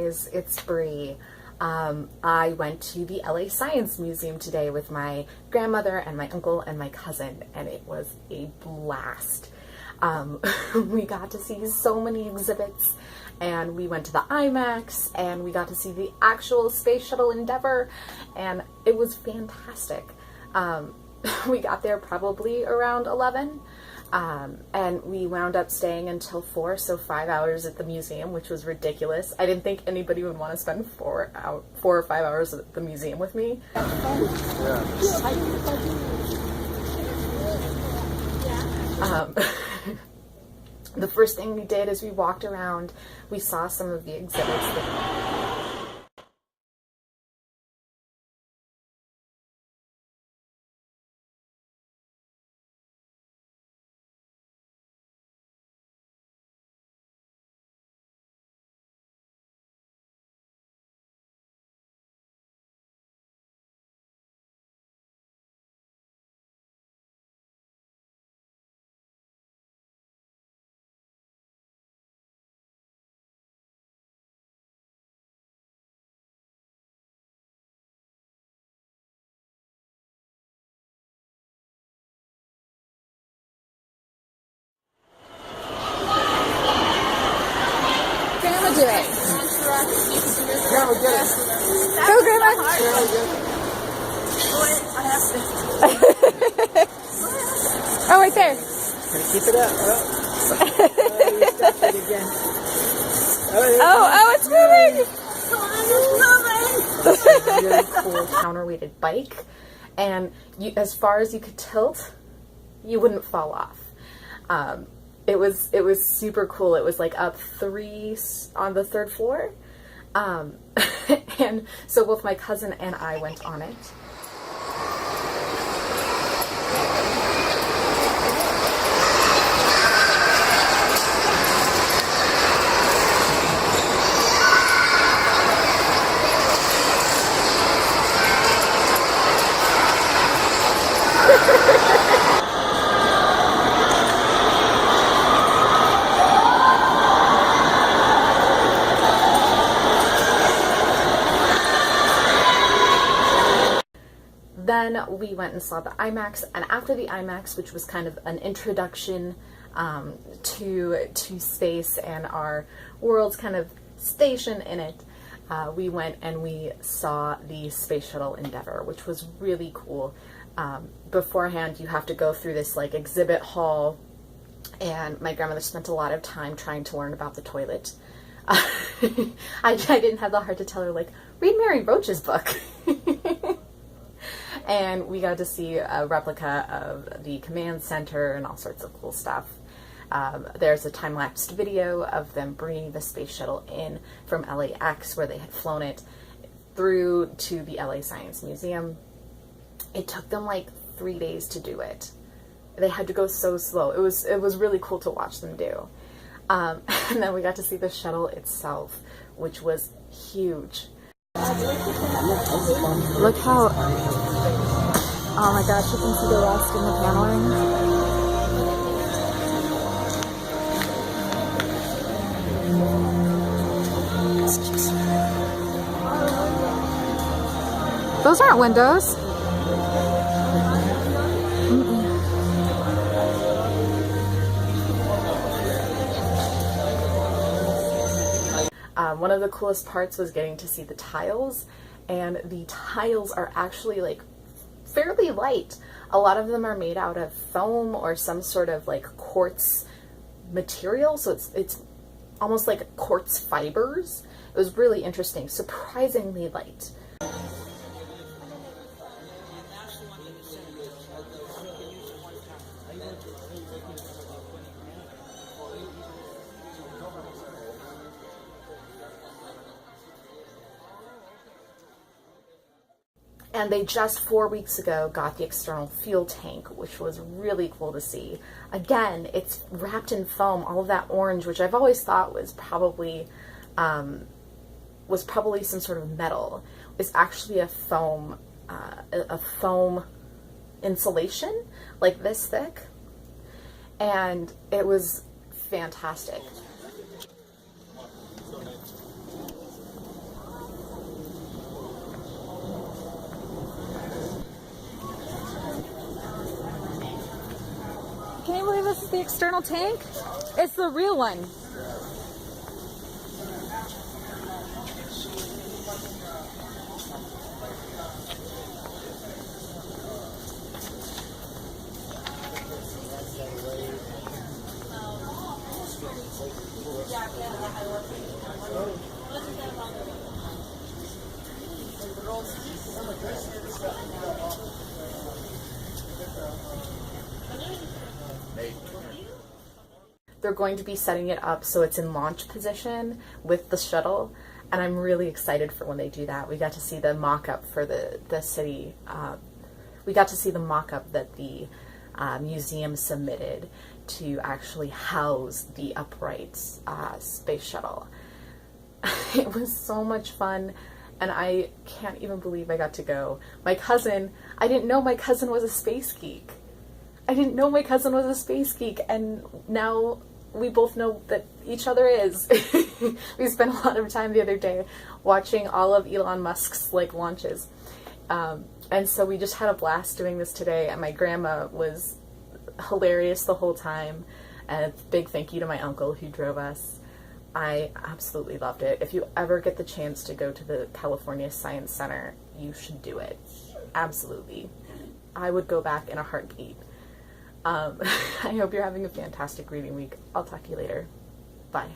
guys, it's Bree. I went to the LA Science Museum today with my grandmother and my uncle and my cousin, and it was a blast. We got to see so many exhibits, and we went to the IMAX, and we got to see the actual Space Shuttle Endeavour, and it was fantastic. We got there probably around 11. And we wound up staying until 4, so 5 hours at the museum, which was ridiculous. I didn't think anybody would want to spend 4 or 5 hours at the museum with me. The first thing we did is we walked around, we saw some of the exhibits do it. Yeah, we get it. Go, Grandma. Yeah, we get it. Oh, right there. Keep it up. Oh, you stopped it again. Oh, it's moving. Really cool counterweighted bike, and as far as you could tilt, you wouldn't fall off. It was super cool. It was like up 3 on the 3rd floor. And so both my cousin and I went on it. Then we went and saw the IMAX, and after the IMAX, which was kind of an introduction to space and our world's kind of station in it, we went and we saw the Space Shuttle Endeavour, which was really cool. Beforehand, you have to go through this like exhibit hall, and my grandmother spent a lot of time trying to learn about the toilet. I didn't have the heart to tell her, like, read Mary Roach's book. And we got to see a replica of the command center and all sorts of cool stuff. There's a time-lapsed video of them bringing the space shuttle in from LAX, where they had flown it, through to the LA Science Museum. It took them like 3 days to do it. They had to go so slow. It was really cool to watch them do. And then we got to see the shuttle itself, which was huge. Look how, oh my gosh, you can see the rust in the paneling. Those aren't windows. One of the coolest parts was getting to see the tiles, and the tiles are actually like fairly light. A lot of them are made out of foam or some sort of like quartz material, so it's almost like quartz fibers. It was really interesting, surprisingly light. And they just 4 weeks ago got the external fuel tank, which was really cool to see. Again, it's wrapped in foam, all of that orange, which I've always thought was probably some sort of metal. It's actually a foam insulation, like this thick, and it was fantastic. external tank? It's the real one. They're going to be setting it up so it's in launch position with the shuttle, and I'm really excited for when they do that. We got to see the mock-up for the city. We got to see the mock-up that the museum submitted to actually house the upright space shuttle. It was so much fun, and I can't even believe I got to go. My cousin, I didn't know my cousin was a space geek. And now we both know that each other is. We spent a lot of time the other day watching all of Elon Musk's launches. And so we just had a blast doing this today, and my grandma was hilarious the whole time. And a big thank you to my uncle who drove us. I absolutely loved it. If you ever get the chance to go to the California Science Center, you should do it. Absolutely. I would go back in a heartbeat. I hope you're having a fantastic reading week. I'll talk to you later. Bye.